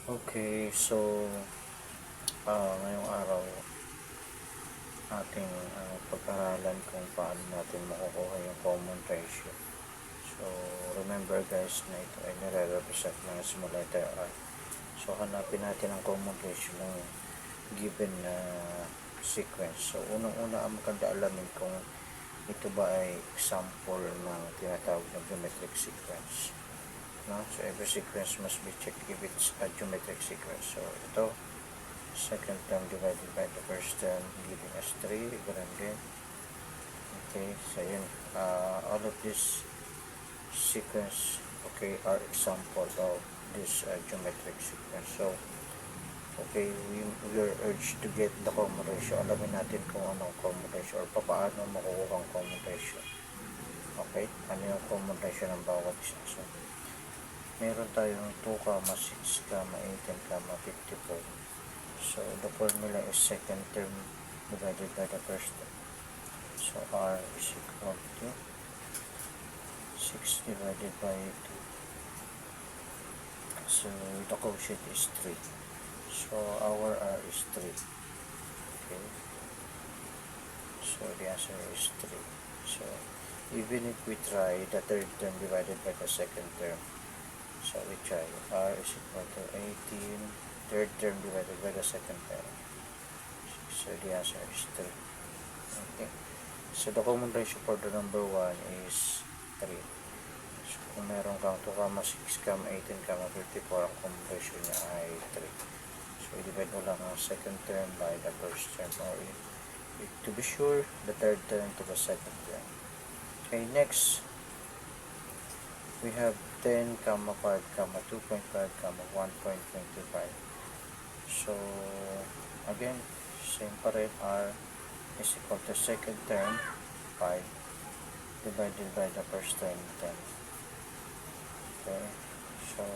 Okay, so ngayong araw ating pag-aralan kung paano natin makukuha yung common ratio. So, remember guys na ito ay nare-represent ng small letter r. So, hanapin natin ang common ratio ng given na sequence. So, unang-una ang maganda alamin kung ito ba ay example ng tinatawag na geometric sequence. No? So, every sequence must be checked if it's a geometric sequence. So, ito, second term divided by the first term giving us 3, ganun din. Okay, so yun, all of this sequence, okay, are example of this geometric sequence. So, okay, we are urged to get the common ratio. Alamin natin kung anong common ratio or paano makukuha ang common ratio. Okay, ano yung common ratio ng bawat isa. So, meron tayong 2, 6, 18, 54. So, the formula is second term divided by the first term. So, r is equal to 6 divided by 2. So, the quotient is 3. So, our r is 3. Okay. So, the answer is 3. So, even if we try the third term divided by the second term, so we try r is equal to 18, third term divided by the second term. So the answer is 3. Okay. So the common ratio for the number 1 is 3. So kung meron kang 2, 6, 18, 54, ang common ratio niya ay 3. So i-divide mo lang ang second term by the first term, or to be sure, the third term to the second term. Okay, next we have 10, 5, 2.5, 1.25. So, again, same pa rin, r is equal to second term, 5, divided by the first term, 10. Okay, so,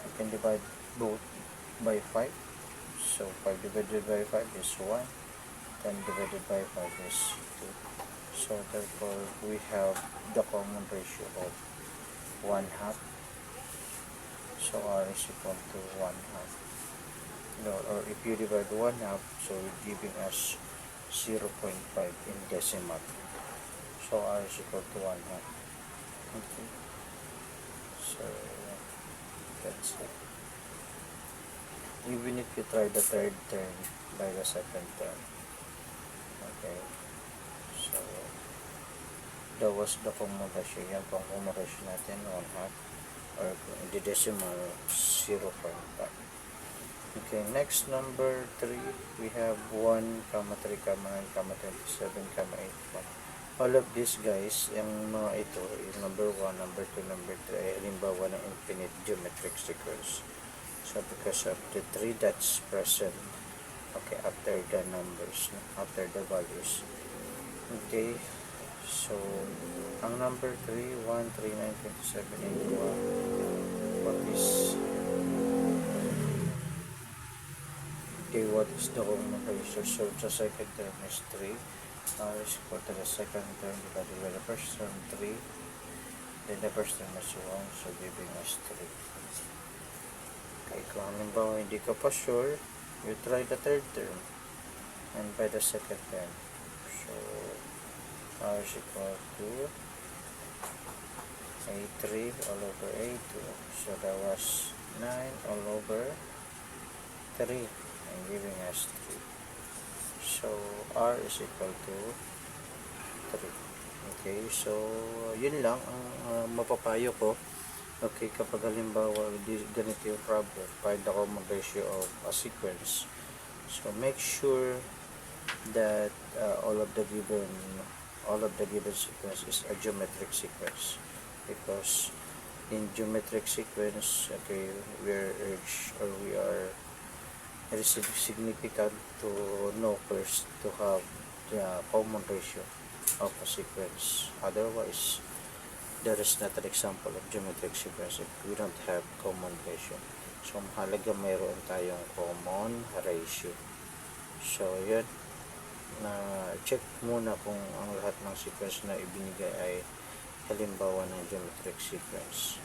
you can divide both by 5. So, 5 divided by 5 is 1, 10 divided by 5 is 2. So, therefore, we have the common ratio of 1/2. So, r is equal to 1/2. Or if you divide 1/2, so giving us 0.5 in decimal. So, r is equal to 1/2. Okay. So, that's it. Even if you try the third term by the second term. Okay. So, that was the common ratio. Yan po ang common ratio natin, 1/2. Or the decimal, 0.5. Okay, next number 3, we have 1, 3, 9, 27, 81. All of this guys, yung mga ito, yung number 1, number 2, number 3, ay halimbawa ng infinite geometric sequence. So, because of the 3 that's present, okay, after the numbers, after the values. Okay, so, ang number 3, 1, 3, 9, 27, 81, what is... Okay, what is the common ratio? So, the second term is 3. R is equal to the second term divided by the first term, 3. Then the first term is 1, so giving us 3. Okay, kung halimbawa hindi ka pa sure, you try the third term and by the second term. So, R is equal to A3 all over A2. So, that was 9 all over 3. And giving us 3. So, r is equal to 3. Okay, so, yun lang ang mapapayo ko. Okay, kapag halimbawa, ganito yung problem, find the common ratio of a sequence. So, make sure that all of the given sequence is a geometric sequence. Because in geometric sequence, okay, we are it is significant to know first to have the common ratio of a sequence. Otherwise, there is not an example of geometric sequence if we don't have common ratio. So, mahalaga mayroon tayong common ratio. So, yun. Check muna kung ang lahat ng sequence na ibinigay ay halimbawa ng geometric sequence.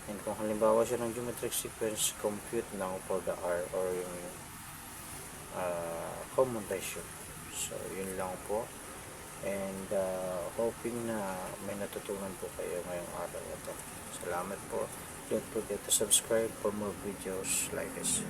And kung halimbawa siya ng geometric sequence, compute lang for the R or yung commutation. So, yun lang po. And hoping na may natutunan po kayo ngayong araw na to. Salamat po. Don't forget to subscribe for more videos like this.